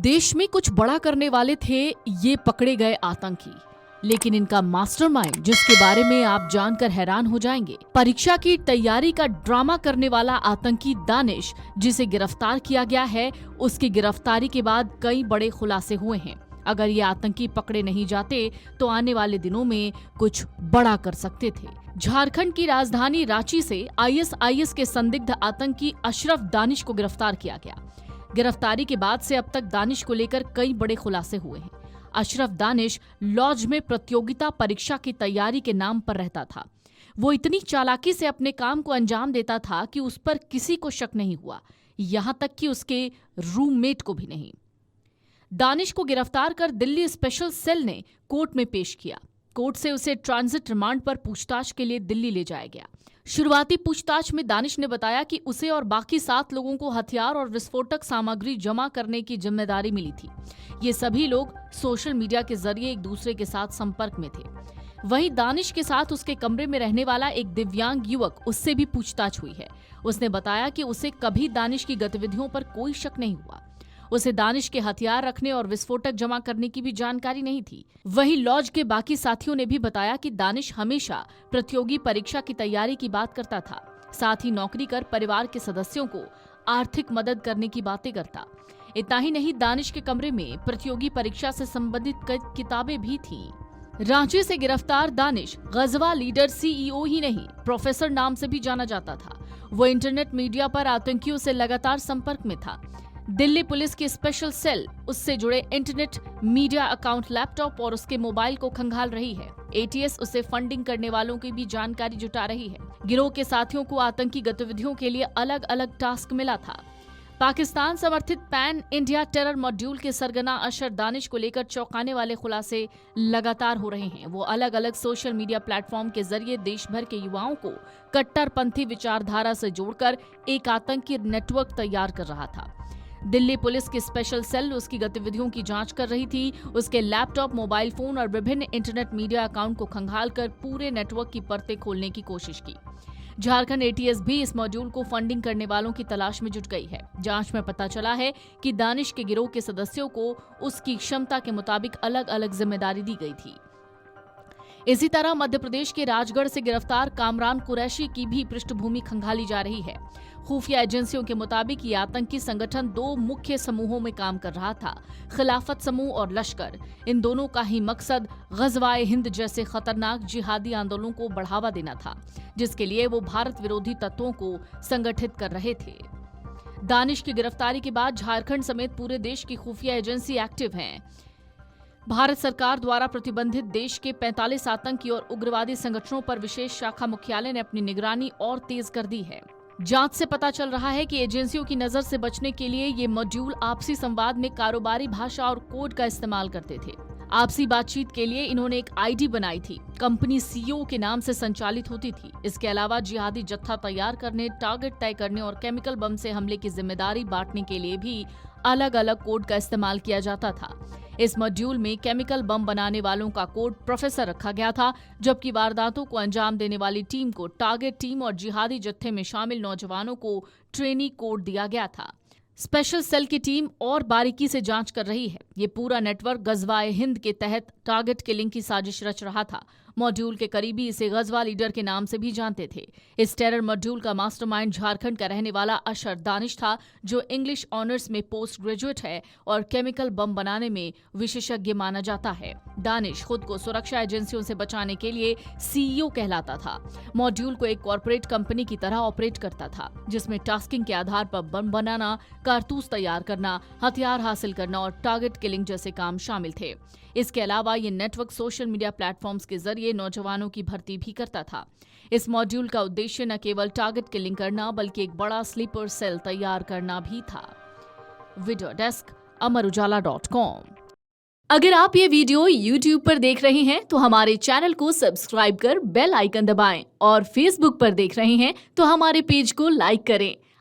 देश में कुछ बड़ा करने वाले थे ये पकड़े गए आतंकी, लेकिन इनका मास्टरमाइंड, जिसके बारे में आप जानकर हैरान हो जाएंगे, परीक्षा की तैयारी का ड्रामा करने वाला आतंकी दानिश, जिसे गिरफ्तार किया गया है, उसकी गिरफ्तारी के बाद कई बड़े खुलासे हुए हैं। अगर ये आतंकी पकड़े नहीं जाते तो आने वाले दिनों में कुछ बड़ा कर सकते थे। झारखंड की राजधानी रांची से आईएसआईएस के संदिग्ध आतंकी अशरफ दानिश को गिरफ्तार किया गया। गिरफ्तारी के बाद से अब तक दानिश को लेकर कई बड़े खुलासे हुए हैं। अशरफ दानिश लॉज में प्रतियोगिता परीक्षा की तैयारी के नाम पर रहता था। वो इतनी चालाकी से अपने काम को अंजाम देता था कि उस पर किसी को शक नहीं हुआ, यहां तक कि उसके रूममेट को भी नहीं। दानिश को गिरफ्तार कर दिल्ली स्पेशल सेल ने कोर्ट में पेश किया। कोर्ट से उसे ट्रांजिट रिमांड पर पूछताछ के लिए दिल्ली ले जाया गया। शुरुआती पूछताछ में दानिश ने बताया कि उसे और बाकी 7 लोगों को हथियार और विस्फोटक सामग्री जमा करने की जिम्मेदारी मिली थी। ये सभी लोग सोशल मीडिया के जरिए एक दूसरे के साथ संपर्क में थे। वहीं दानिश के साथ उसके कमरे में रहने वाला एक दिव्यांग युवक, उससे भी पूछताछ हुई है। उसने बताया कि उसे कभी दानिश की गतिविधियों पर कोई शक नहीं हुआ। उसे दानिश के हथियार रखने और विस्फोटक जमा करने की भी जानकारी नहीं थी। वहीं लॉज के बाकी साथियों ने भी बताया कि दानिश हमेशा प्रतियोगी परीक्षा की तैयारी की बात करता था। साथ ही नौकरी कर परिवार के सदस्यों को आर्थिक मदद करने की बातें करता। इतना ही नहीं, दानिश के कमरे में प्रतियोगी परीक्षा से संबंधित कई किताबें भी थीं। रांची से गिरफ्तार दानिश गजवा लीडर सीईओ ही नहीं, प्रोफेसर नाम से भी जाना जाता था। वो इंटरनेट मीडिया पर आतंकियों से लगातार संपर्क में था। दिल्ली पुलिस की स्पेशल सेल उससे जुड़े इंटरनेट मीडिया अकाउंट, लैपटॉप और उसके मोबाइल को खंगाल रही है। एटीएस उसे फंडिंग करने वालों की भी जानकारी जुटा रही है। गिरोह के साथियों को आतंकी गतिविधियों के लिए अलग अलग टास्क मिला था। पाकिस्तान समर्थित पैन इंडिया टेरर मॉड्यूल के सरगना अशर दानिश को लेकर चौंकाने वाले खुलासे लगातार हो रहे हैं। वो अलग अलग सोशल मीडिया प्लेटफॉर्म के जरिए देश भर के युवाओं को कट्टरपंथी विचारधारा से जोड़कर एक आतंकी नेटवर्क तैयार कर रहा था। दिल्ली पुलिस की स्पेशल सेल उसकी गतिविधियों की जांच कर रही थी। उसके लैपटॉप, मोबाइल फोन और विभिन्न इंटरनेट मीडिया अकाउंट को खंगालकर पूरे नेटवर्क की परतें खोलने की कोशिश की। झारखंड एटीएस भी इस मॉड्यूल को फंडिंग करने वालों की तलाश में जुट गई है। जांच में पता चला है कि दानिश के गिरोह के सदस्यों को उसकी क्षमता के मुताबिक अलग अलग जिम्मेदारी दी गई थी। इसी तरह मध्य प्रदेश के राजगढ़ से गिरफ्तार कामरान कुरैशी की भी पृष्ठभूमि खंगाली जा रही है। खुफिया एजेंसियों के मुताबिक ये आतंकी संगठन 2 मुख्य समूहों में काम कर रहा था, खिलाफत समूह और लश्कर। इन दोनों का ही मकसद गजवाए हिंद जैसे खतरनाक जिहादी आंदोलनों को बढ़ावा देना था, जिसके लिए वो भारत विरोधी तत्वों को संगठित कर रहे थे। दानिश की गिरफ्तारी के बाद झारखंड समेत पूरे देश की खुफिया एजेंसी एक्टिव हैं। भारत सरकार द्वारा प्रतिबंधित देश के 45 आतंकी और उग्रवादी संगठनों पर विशेष शाखा मुख्यालय ने अपनी निगरानी और तेज कर दी है। जांच से पता चल रहा है कि एजेंसियों की नजर से बचने के लिए ये मॉड्यूल आपसी संवाद में कारोबारी भाषा और कोड का इस्तेमाल करते थे। आपसी बातचीत के लिए इन्होंने एक आईडी बनाई थी। कंपनी सीईओ के नाम से संचालित होती थी। इसके अलावा जिहादी जत्था तैयार करने, टारगेट तय करने और केमिकल बम से हमले की जिम्मेदारी बांटने के लिए भी अलग अलग कोड का इस्तेमाल किया जाता था। इस मॉड्यूल में केमिकल बम बनाने वालों का कोड प्रोफेसर रखा गया था, जबकि वारदातों को अंजाम देने वाली टीम को टारगेट टीम और जिहादी जत्थे में शामिल नौजवानों को ट्रेनी कोड दिया गया था। स्पेशल सेल की टीम और बारीकी से जांच कर रही है। ये पूरा नेटवर्क गजवाए हिंद के तहत टारगेट किलिंग की साजिश रच रहा था। मॉड्यूल के करीबी इसे गजवा लीडर के नाम से भी जानते थे। इस टेरर मॉड्यूल का मास्टरमाइंड झारखंड का रहने वाला अशर दानिश था, जो इंग्लिश ऑनर्स में पोस्ट ग्रेजुएट है और केमिकल बम बनाने में विशेषज्ञ माना जाता है। दानिश खुद को सुरक्षा एजेंसियों से बचाने के लिए सीईओ कहलाता था। मॉड्यूल को एक कॉर्पोरेट कंपनी की तरह ऑपरेट करता था, जिसमें टास्किंग के आधार पर बम बनाना, कारतूस तैयार करना, हथियार हासिल करना और टारगेट किलिंग जैसे काम शामिल थे। इसके अलावा ये नेटवर्क सोशल मीडिया प्लेटफॉर्म्स के जरिए नौजवानों की भर्ती भी करता था। इस मॉड्यूल का उद्देश्य न केवल टारगेट किलिंग करना, बल्कि एक बड़ा स्लीपर सेल तैयार करना भी था। Video desk amarujala.com। अगर आप ये वीडियो YouTube पर देख रहे हैं तो हमारे चैनल को सब्सक्राइब कर बेल आइकन दबाएं, और Facebook पर देख रहे हैं तो हमारे पेज को लाइक करें।